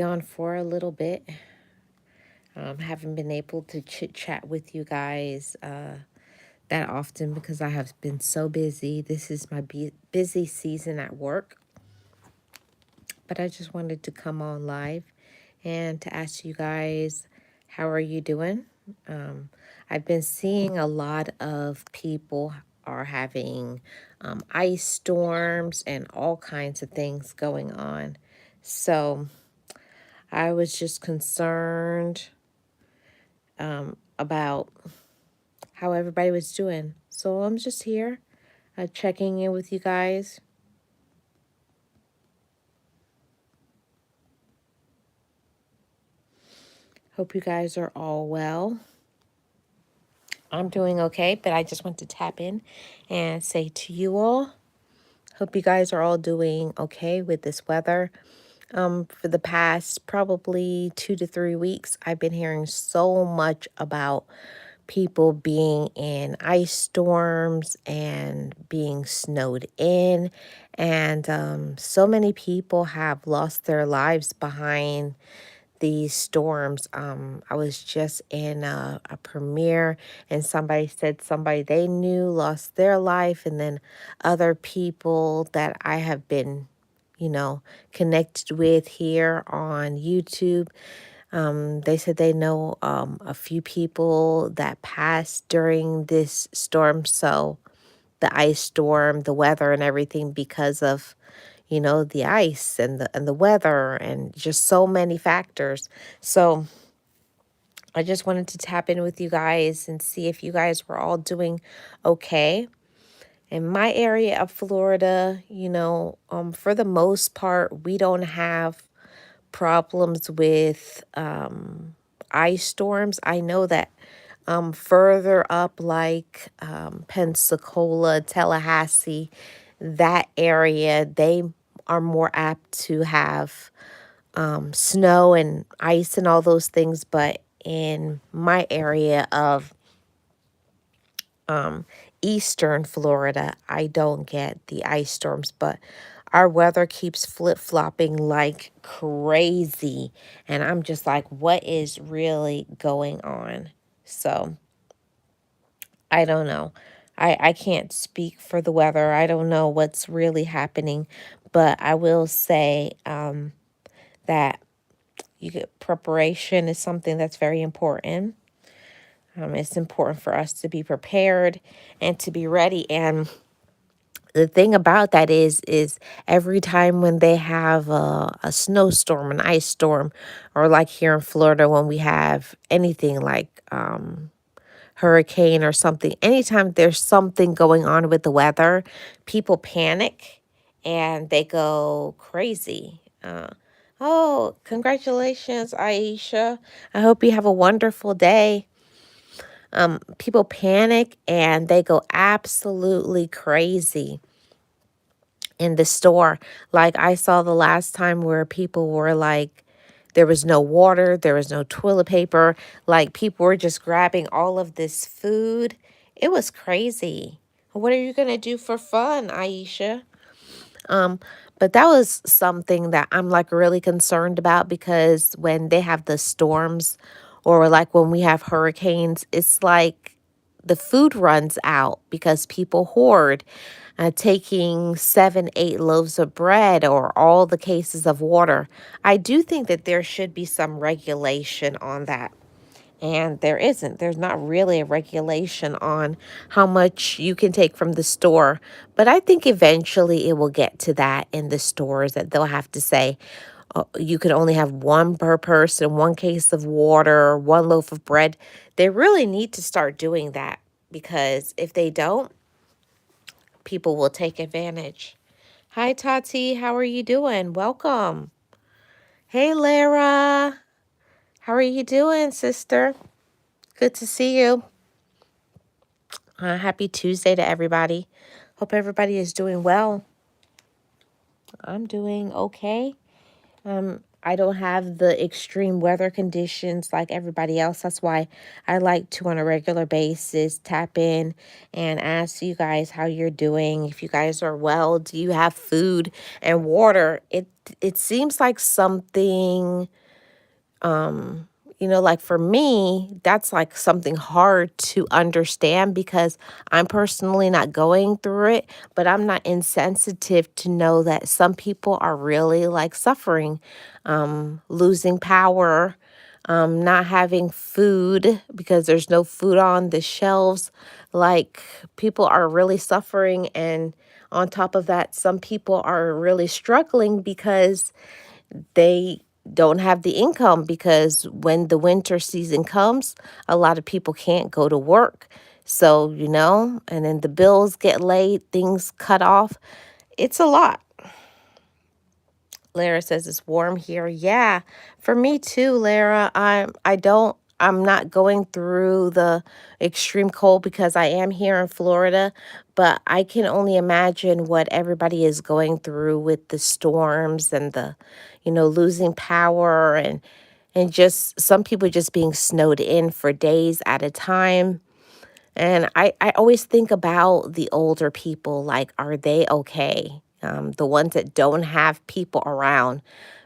On for a little bit. Haven't been able to chit chat with you guys that often because I have been so busy. This is my busy season at work, but I just wanted to come on live and to ask you guys, how are you doing? I've been seeing a lot of people are having ice storms and all kinds of things going on. So I was just concerned about how everybody was doing. So I'm just here checking in with you guys. Hope you guys are all well. I'm doing okay, but I just want to tap in and say to you all, hope you guys are all doing okay with this weather. For the past probably 2 to 3 weeks, I've been hearing so much about people being in ice storms and being snowed in. And so many people have lost their lives behind these storms. I was just in a premiere and somebody said somebody they knew lost their life, and then other people that I have been, connected with here on YouTube. They said they know a few people that passed during this storm. So the ice storm, the weather and everything because of, the ice and the weather and just so many factors. So I just wanted to tap in with you guys and see if you guys were all doing okay. In my area of Florida, for the most part, we don't have problems with ice storms. I know that further up, like Pensacola, Tallahassee, that area, they are more apt to have snow and ice and all those things. But in my area of eastern Florida, I don't get the ice storms, but our weather keeps flip-flopping like crazy. And I'm just like, what is really going on? So I don't know. I can't speak for the weather. I don't know what's really happening, but I will say that preparation is something that's very important. It's important for us to be prepared and to be ready. And the thing about that is every time when they have a snowstorm, an ice storm, or like here in Florida when we have anything like hurricane or something, anytime there's something going on with the weather, people panic and they go crazy. Oh, congratulations, Aisha. I hope you have a wonderful day. People panic and they go absolutely crazy in the store. Like I saw the last time where people were like, there was no water, there was no toilet paper. Like people were just grabbing all of this food. It was crazy. What are you going to do for fun, Aisha? Um, but that was something that I'm like really concerned about because when they have the storms or like when we have hurricanes, it's like the food runs out because people hoard, taking 7, 8 loaves of bread or all the cases of water. I do think that there should be some regulation on that. And there isn't. There's not really a regulation on how much you can take from the store. But I think eventually it will get to that in the stores that they'll have to say, you could only have one per person, one case of water, one loaf of bread. They really need to start doing that because if they don't, people will take advantage. Hi, Tati. How are you doing? Welcome. Hey, Lara. How are you doing, sister? Good to see you. Happy Tuesday to everybody. Hope everybody is doing well. I'm doing okay. I don't have the extreme weather conditions like everybody else. That's why I like to, on a regular basis, tap in and ask you guys how you're doing. If you guys are well, do you have food and water? It seems like something, like for me, that's like something hard to understand because I'm personally not going through it, but I'm not insensitive to know that some people are really like suffering, losing power, not having food because there's no food on the shelves. Like people are really suffering. And on top of that, some people are really struggling because they don't have the income because when the winter season comes, a lot of people can't go to work. So, and then the bills get late, things cut off. It's a lot. Lara says it's warm here. Yeah, for me too, Lara. I'm not going through the extreme cold because I am here in Florida, but I can only imagine what everybody is going through with the storms and the, losing power and just some people just being snowed in for days at a time. And I always think about the older people, like, are they okay? The ones that don't have people around,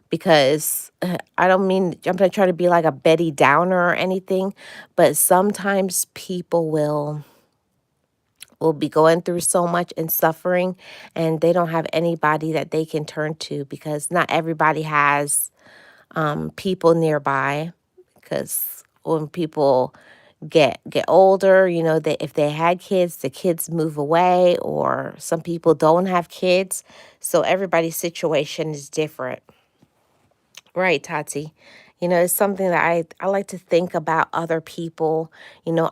because I'm not trying to be like a Betty Downer or anything, but sometimes people will be going through so much and suffering, and they don't have anybody that they can turn to because not everybody has people nearby. Because when people get older, that if they had kids, the kids move away, or some people don't have kids. So everybody's situation is different. Right, Tati. It's something that I like to think about other people.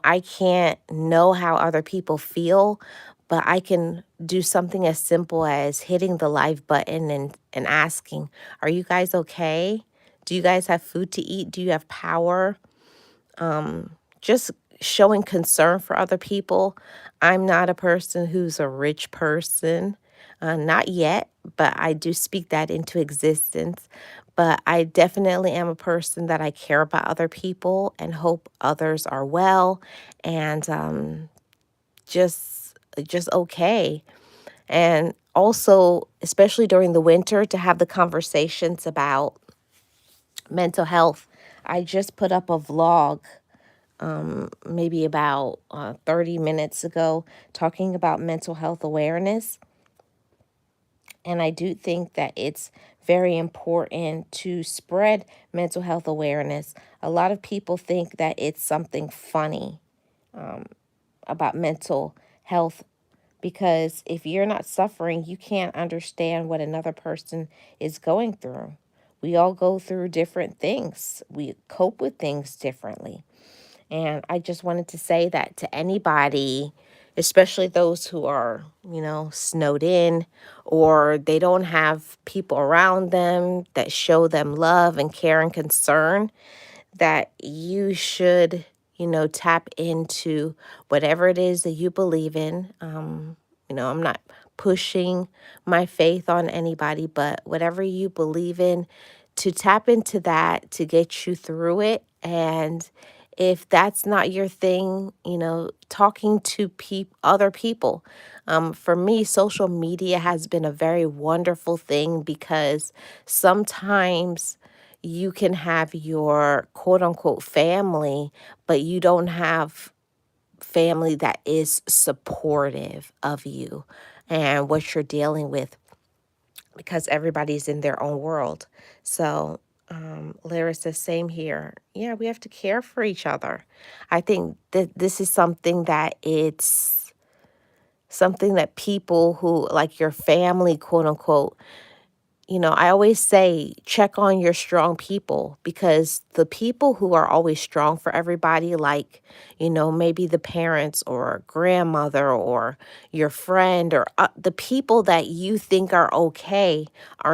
I can't know how other people feel, but I can do something as simple as hitting the live button and asking, are you guys okay? Do you guys have food to eat? Do you have power? Just showing concern for other people. I'm not a person who's a rich person, not yet, but I do speak that into existence. But I definitely am a person that I care about other people and hope others are well and just okay. And also, especially during the winter, to have the conversations about mental health. I just put up a vlog maybe about 30 minutes ago talking about mental health awareness. And I do think that it's very important to spread mental health awareness. A lot of people think that it's something funny about mental health because if you're not suffering, you can't understand what another person is going through. We all go through different things, we cope with things differently. And I just wanted to say that to anybody, especially those who are, snowed in or they don't have people around them that show them love and care and concern, that you should, tap into whatever it is that you believe in. I'm not pushing my faith on anybody, but whatever you believe in, to tap into that to get you through it. And if that's not your thing, talking to other people. For me, social media has been a very wonderful thing because sometimes you can have your quote unquote family, but you don't have family that is supportive of you and what you're dealing with because everybody's in their own world. So, Lyra says, same here. Yeah, we have to care for each other. I think that this is something that people who, like your family, quote unquote, I always say check on your strong people because the people who are always strong for everybody, like, maybe the parents or grandmother or your friend or the people that you think are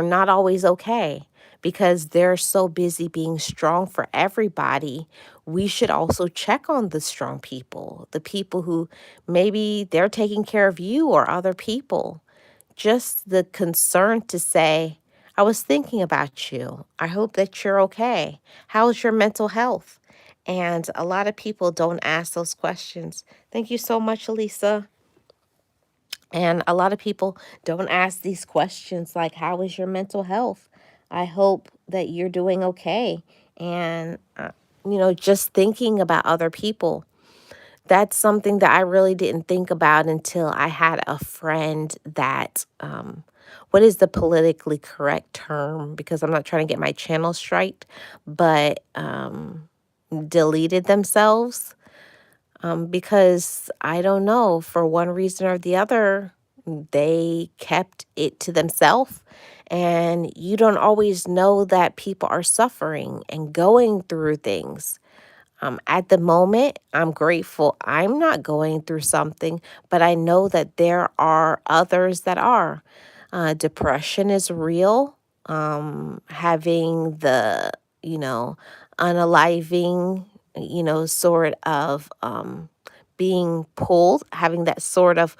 not always okay because they're so busy being strong for everybody. We should also check on the strong people, the people who maybe they're taking care of you or other people. Just the concern to say, I was thinking about you. I hope that you're okay. How's your mental health? And a lot of people don't ask those questions. Thank you so much, Elisa. And a lot of people don't ask these questions like, how is your mental health? I hope that you're doing okay. And, just thinking about other people, that's something that I really didn't think about until I had a friend that, what is the politically correct term? Because I'm not trying to get my channel striked, but deleted themselves because I don't know, for one reason or the other, they kept it to themselves. And you don't always know that people are suffering and going through things. At the moment, I'm grateful I'm not going through something, but I know that there are others that are. Depression is real. Having the, you know, unaliving, sort of being pulled, having that sort of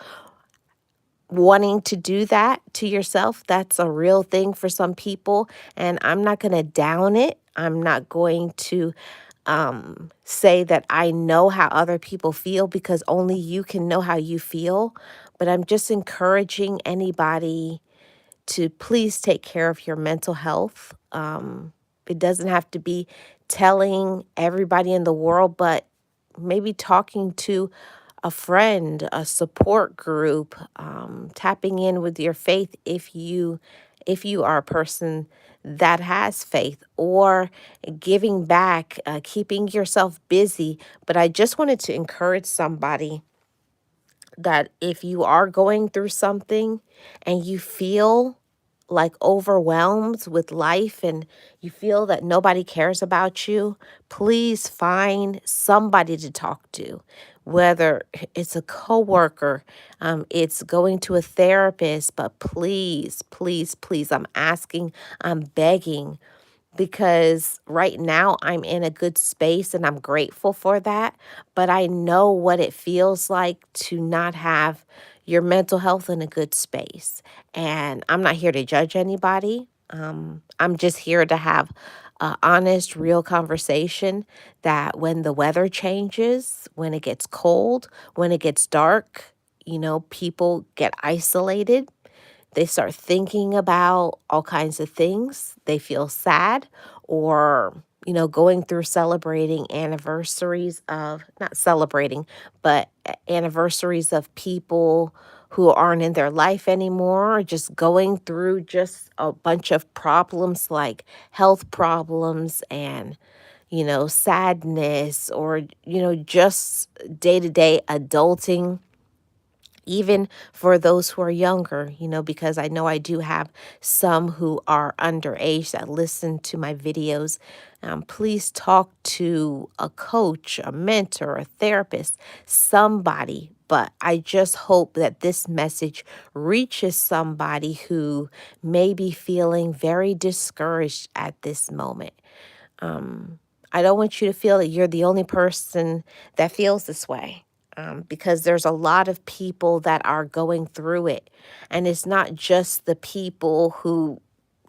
wanting to do that to yourself, that's a real thing for some people. And I'm not going to down it. I'm not going to say that I know how other people feel because only you can know how you feel. But I'm just encouraging anybody to please take care of your mental health. It doesn't have to be telling everybody in the world, but maybe talking to a friend, a support group, tapping in with your faith if you are a person that has faith, or giving back, keeping yourself busy. But I just wanted to encourage somebody that if you are going through something and you feel like overwhelmed with life and you feel that nobody cares about you, please find somebody to talk to. Whether it's a coworker, it's going to a therapist, but please, please, please, I'm asking, I'm begging, because right now I'm in a good space and I'm grateful for that. But I know what it feels like to not have your mental health in a good space. And I'm not here to judge anybody. I'm just here to have an honest, real conversation that when the weather changes, when it gets cold, when it gets dark, people get isolated, they start thinking about all kinds of things. They feel sad or, going through celebrating anniversaries of, not celebrating, but anniversaries of people who aren't in their life anymore, or just going through just a bunch of problems like health problems and, sadness, or, just day to day adulting, even for those who are younger, because I know I do have some who are underage that listen to my videos. Please talk to a coach, a mentor, a therapist, somebody. But I just hope that this message reaches somebody who may be feeling very discouraged at this moment. Um, I don't want you to feel that you're the only person that feels this way, because there's a lot of people that are going through it. And it's not just the people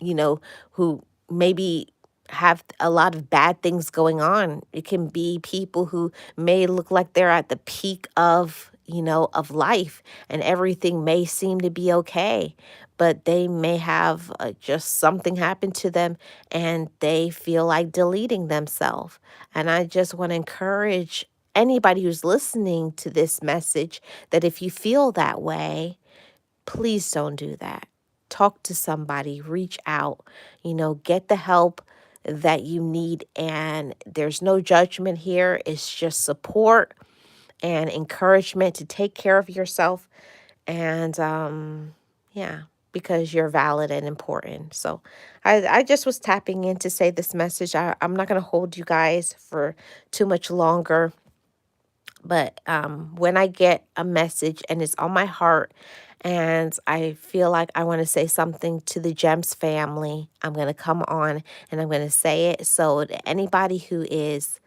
you know, who maybe have a lot of bad things going on. It can be people who may look like they're at the peak of life, and everything may seem to be okay, but they may have just something happen to them and they feel like deleting themselves. And I just want to encourage anybody who's listening to this message that if you feel that way, please don't do that. Talk to somebody, reach out, get the help that you need. And there's no judgment here, it's just support and encouragement to take care of yourself. And yeah, because you're valid and important. So I just was tapping in to say this message. I'm not going to hold you guys for too much longer. But when I get a message and it's on my heart and I feel like I want to say something to the Gems family, I'm going to come on and I'm going to say it. So to anybody who is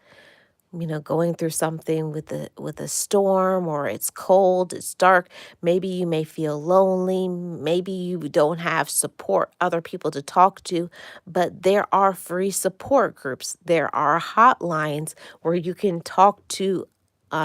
going through something with a storm, or it's cold, it's dark. Maybe you may feel lonely. Maybe you don't have support, other people to talk to, but there are free support groups. There are hotlines where you can talk to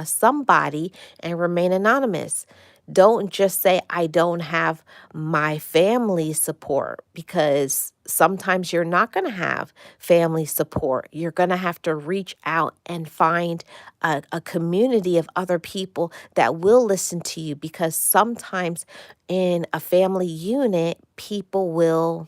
somebody and remain anonymous. Don't just say, I don't have my family support, because sometimes you're not going to have family support. You're going to have to reach out and find a community of other people that will listen to you, because sometimes in a family unit, people will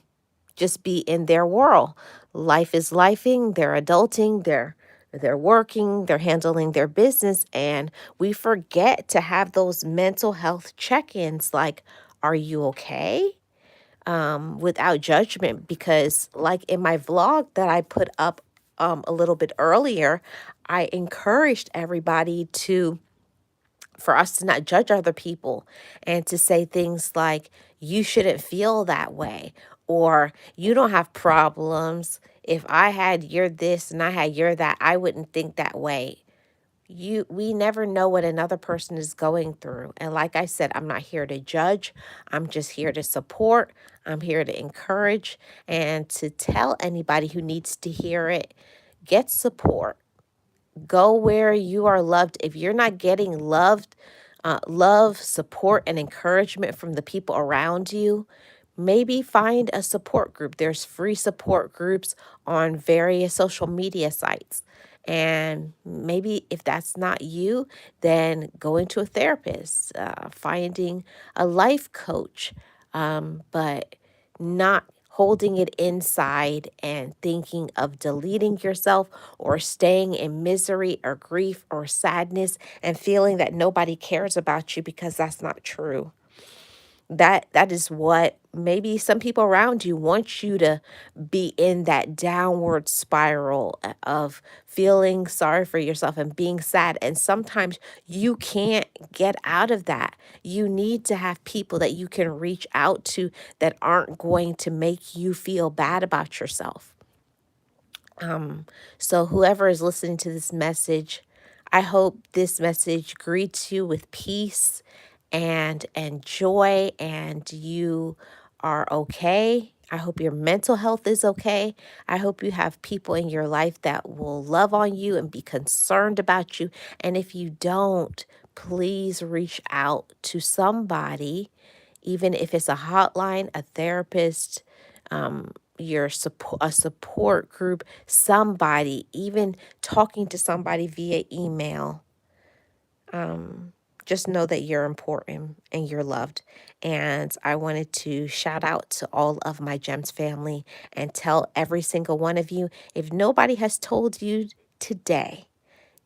just be in their world. Life is lifing, they're adulting, they're working, they're handling their business, and we forget to have those mental health check-ins like, are you okay? Without judgment, because like in my vlog that I put up a little bit earlier, I encouraged everybody to for us to not judge other people, and to say things like, you shouldn't feel that way, or you don't have problems. If I had your this and I had your that, I wouldn't think that way. We never know what another person is going through. And like I said, I'm not here to judge. I'm just here to support. I'm here to encourage and to tell anybody who needs to hear it, get support. Go where you are loved. If you're not getting love, support, and encouragement from the people around you, maybe find a support group. There's free support groups on various social media sites. And maybe if that's not you, then going to a therapist, finding a life coach, but not holding it inside and thinking of deleting yourself, or staying in misery or grief or sadness and feeling that nobody cares about you, because that's not true. That is what maybe some people around you want you to be, in that downward spiral of feeling sorry for yourself and being sad. And sometimes you can't get out of that. You need to have people that you can reach out to that aren't going to make you feel bad about yourself. So whoever is listening to this message, I hope this message greets you with peace and joy, and you are okay. I hope your mental health is okay. I hope you have people in your life that will love on you and be concerned about you. And if you don't, please reach out to somebody, even if it's a hotline, a therapist, your support, a support group, somebody, even talking to somebody via email. Just know that you're important and you're loved. And I wanted to shout out to all of my GEMS family and tell every single one of you, if nobody has told you today,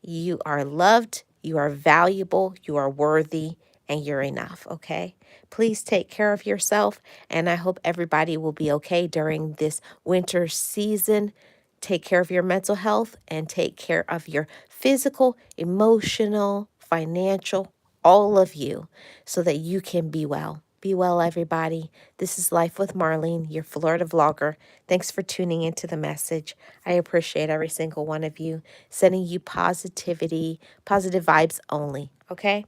you are loved, you are valuable, you are worthy, and you're enough, okay? Please take care of yourself, and I hope everybody will be okay during this winter season. Take care of your mental health and take care of your physical, emotional, financial, all of you, so that you can be well. Be well, everybody. This is Life with Marlene, your Florida vlogger. Thanks for tuning into the message. I appreciate every single one of you, sending you positivity, positive vibes only, okay?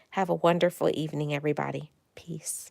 Have a wonderful evening, everybody. Peace.